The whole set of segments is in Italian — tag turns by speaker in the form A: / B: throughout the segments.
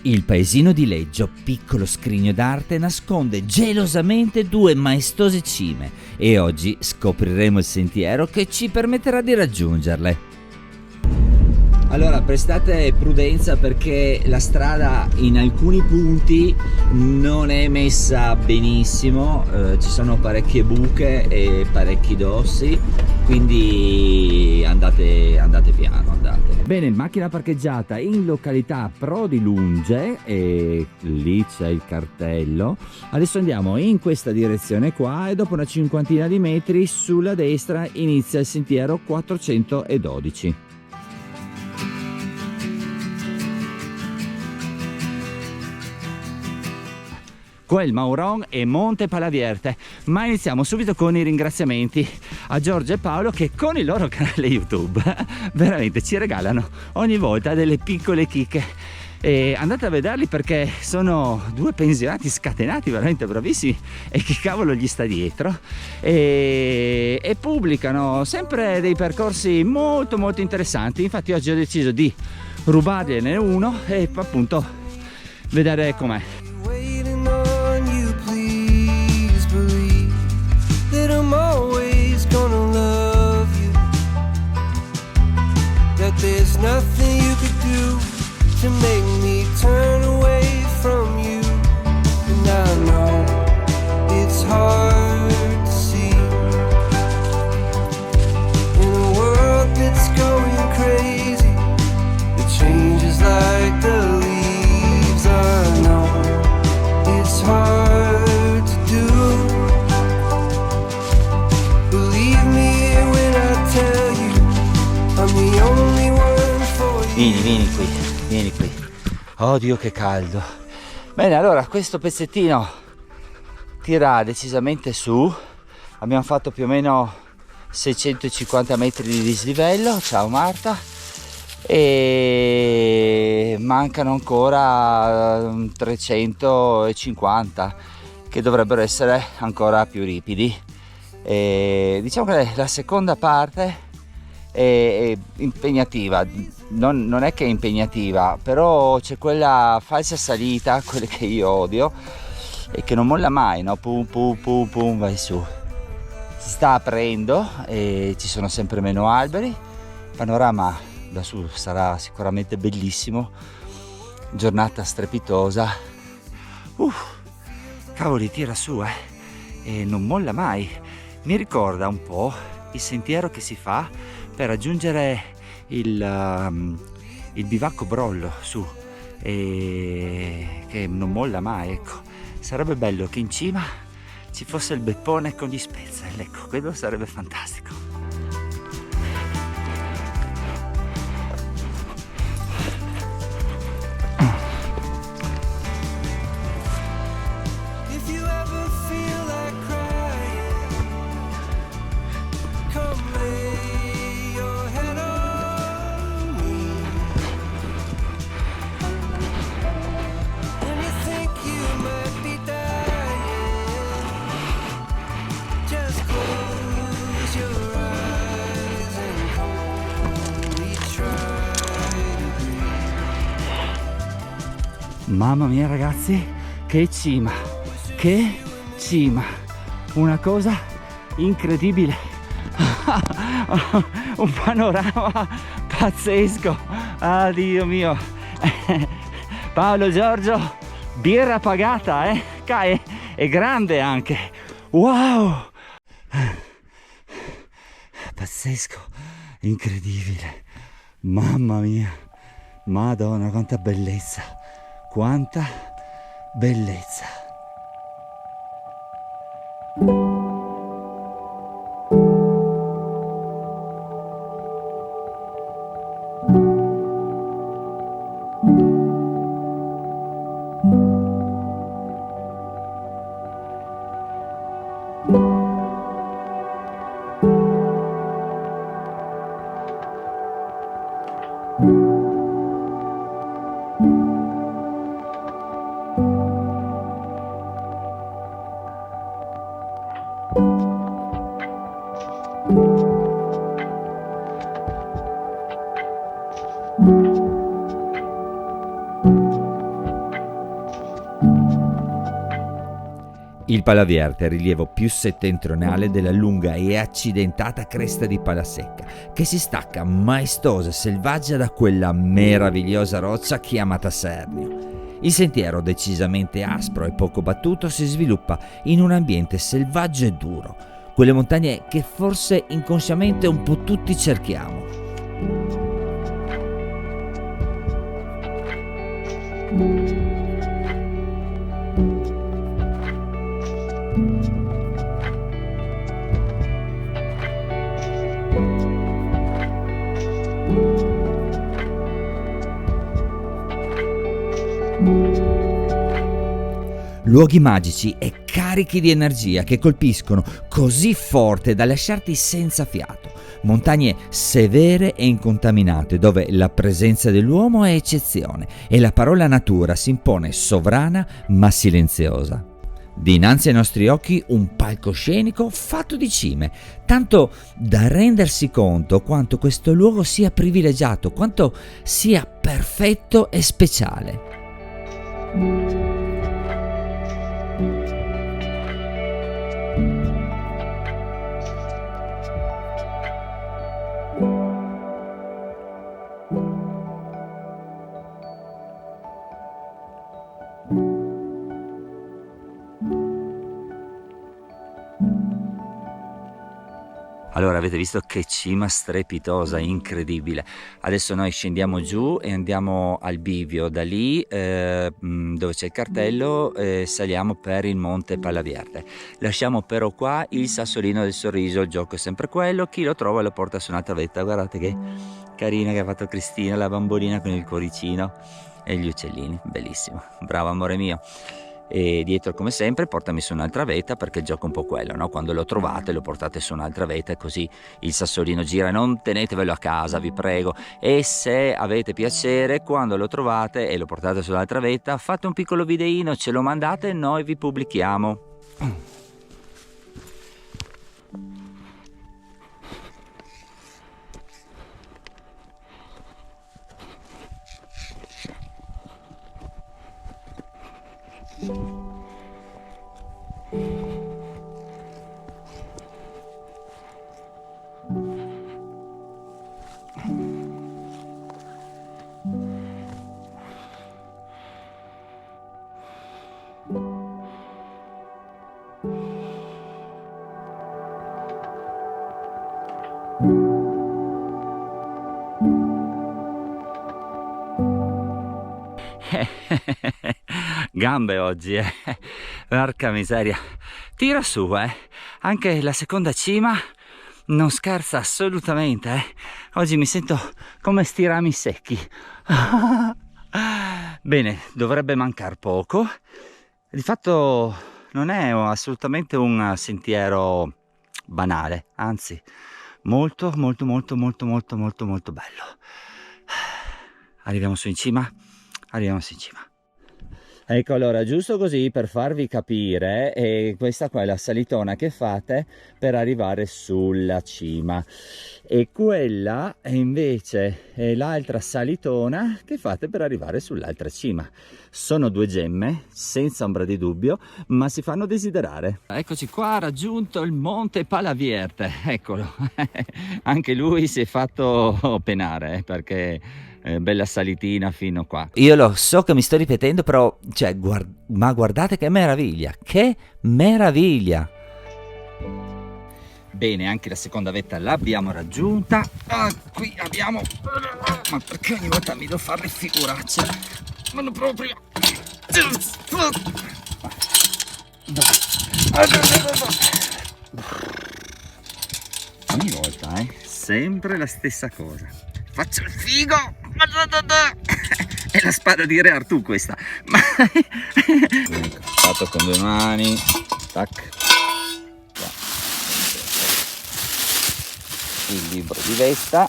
A: Il paesino di Leggio, piccolo scrigno d'arte, nasconde gelosamente due maestose cime e oggi scopriremo il sentiero che ci permetterà di raggiungerle. Allora prestate prudenza perché la strada in alcuni punti non è messa benissimo, ci sono parecchie buche e parecchi dossi, quindi andate piano, andate. Bene, macchina parcheggiata in località Prodi Lunge e lì c'è il cartello. Adesso andiamo in questa direzione qua e dopo una cinquantina di metri sulla destra inizia il sentiero 412. Quel Mauron e Monte Palavierte, ma iniziamo subito con i ringraziamenti a Giorgio e Paolo che con il loro canale YouTube veramente ci regalano ogni volta delle piccole chicche e andate a vederli perché sono due pensionati scatenati veramente bravissimi e chi cavolo gli sta dietro e pubblicano sempre dei percorsi molto interessanti. Infatti oggi ho deciso di rubargliene uno e appunto vedere com'è.
B: I'm always gonna love you, that there's nothing you could do to make me turn away from you. And I know it's hard to see in a world that's going crazy, it changes like the leaves. I know it's hard to do.
A: Vieni qui. Oh Dio che caldo. Bene, allora questo pezzettino tira decisamente su. Abbiamo fatto più o meno 650 metri di dislivello. Ciao Marta. E mancano ancora 350 che dovrebbero essere ancora più ripidi. E diciamo che la seconda parte è impegnativa, non è che è impegnativa, però c'è quella falsa salita, quelle che io odio e che non molla mai, no? Pum pum pum pum, vai su. Si sta aprendo e ci sono sempre meno alberi, il panorama da su sarà sicuramente bellissimo, giornata strepitosa. Cavoli, tira su e non molla mai. Mi ricorda un po' il sentiero che si fa per raggiungere il bivacco Brollo su e che non molla mai, ecco. Sarebbe bello che in cima ci fosse il beppone con gli spezzel, ecco, quello sarebbe fantastico. Mamma mia ragazzi, che cima, una cosa incredibile, un panorama pazzesco, ah Dio mio. Paolo, Giorgio, birra pagata, è grande anche, wow, pazzesco, incredibile, mamma mia, Madonna, quanta bellezza. Quanta bellezza! Il Palavierte è il rilievo più settentrionale della lunga e accidentata cresta di Palasecca, che si stacca maestosa e selvaggia da quella meravigliosa roccia chiamata Sernio. Il sentiero, decisamente aspro e poco battuto, si sviluppa in un ambiente selvaggio e duro, quelle montagne che forse inconsciamente un po' tutti cerchiamo. Luoghi magici e carichi di energia che colpiscono così forte da lasciarti senza fiato. Montagne severe e incontaminate dove la presenza dell'uomo è eccezione e la parola natura si impone sovrana ma silenziosa. Dinanzi ai nostri occhi un palcoscenico fatto di cime, tanto da rendersi conto quanto questo luogo sia privilegiato, quanto sia perfetto e speciale. Allora, avete visto che cima strepitosa, incredibile. Adesso noi scendiamo giù e andiamo al bivio. Da lì, dove c'è il cartello, saliamo per il monte Palavierte. Lasciamo però qua il sassolino del sorriso, il gioco è sempre quello. Chi lo trova lo porta su un'altra vetta. Guardate che carina che ha fatto Cristina, la bambolina con il cuoricino e gli uccellini. Bellissimo, bravo amore mio. E dietro, come sempre, portami su un'altra vetta, perché il gioco è un po' quello, no? Quando lo trovate lo portate su un'altra vetta e così il sassolino gira. Non tenetevelo a casa, vi prego, e se avete piacere, quando lo trovate e lo portate sull'altra vetta, fate un piccolo videino, ce lo mandate e noi vi pubblichiamo. Gambe oggi, porca miseria, tira su, anche la seconda cima non scherza assolutamente, oggi mi sento come stirami secchi. Bene, dovrebbe mancar poco. Di fatto non è assolutamente un sentiero banale, anzi molto molto molto molto molto molto molto bello. Arriviamo su in cima. Ecco, allora, giusto così per farvi capire, questa qua è la salitona che fate per arrivare sulla cima, e quella è invece l'altra salitona che fate per arrivare sull'altra cima. Sono due gemme, senza ombra di dubbio, ma si fanno desiderare. Eccoci qua, raggiunto il monte Palavierte, eccolo. Anche lui si è fatto penare, perché bella salitina fino qua. Io lo so che mi sto ripetendo, però cioè, ma guardate che meraviglia, che meraviglia. Bene, anche la seconda vetta l'abbiamo raggiunta. Qui abbiamo, ma perché ogni volta mi devo fare le figuracce? Non proprio. Ogni volta, sempre la stessa cosa. Faccio il figo. È la spada di Re Artù questa. Fatto con due mani. Tac. Il libro di Vesta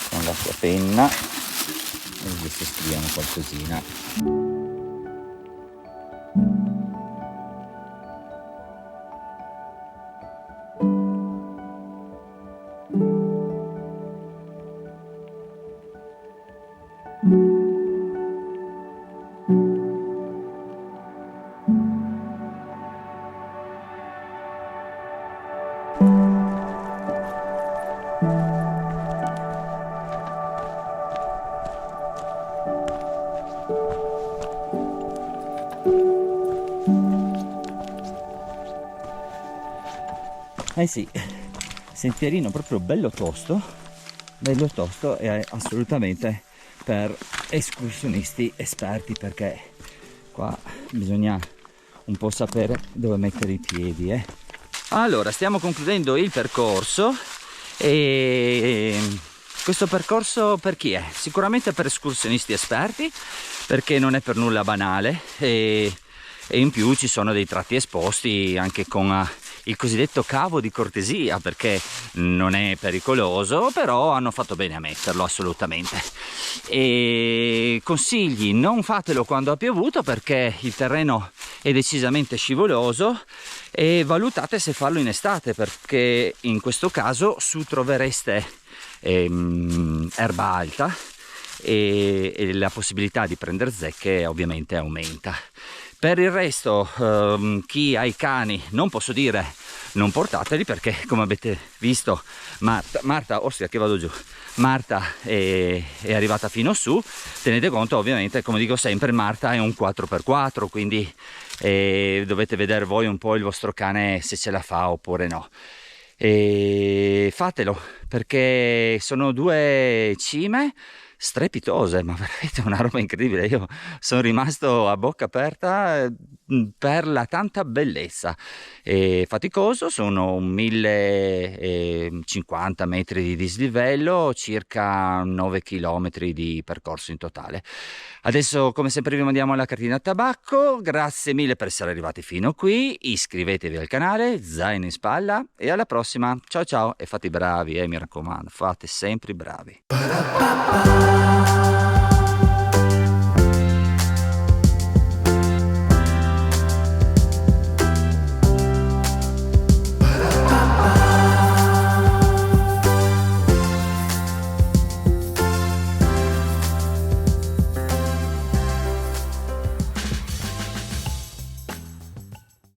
A: con la sua penna e adesso scriviamo qualcosina. Eh sì, sentierino proprio bello tosto e assolutamente per escursionisti esperti, perché qua bisogna un po' sapere dove mettere i piedi, eh. Allora, stiamo concludendo il percorso e questo percorso per chi è? Sicuramente per escursionisti esperti, perché non è per nulla banale e in più ci sono dei tratti esposti anche con il cosiddetto cavo di cortesia, perché non è pericoloso, però hanno fatto bene a metterlo assolutamente. E consigli: non fatelo quando ha piovuto, perché il terreno è decisamente scivoloso, e valutate se farlo in estate, perché in questo caso su trovereste erba alta e la possibilità di prendere zecche ovviamente aumenta. Per il resto, chi ha i cani, non posso dire non portateli, perché come avete visto Marta, ostia che vado giù, Marta è arrivata fino su. Tenete conto ovviamente, come dico sempre, Marta è un 4x4, quindi dovete vedere voi un po' il vostro cane se ce la fa oppure no. E fatelo, perché sono 2 cime strepitose, ma veramente una roba incredibile. Io sono rimasto a bocca aperta per la tanta bellezza. E faticoso, sono 1050 metri di dislivello, circa 9 km di percorso in totale. Adesso, come sempre, vi mandiamo la cartina a tabacco. Grazie mille per essere arrivati fino qui, iscrivetevi al canale, zaino in spalla, e alla prossima. Ciao ciao, e fate i bravi, mi raccomando, fate sempre i bravi.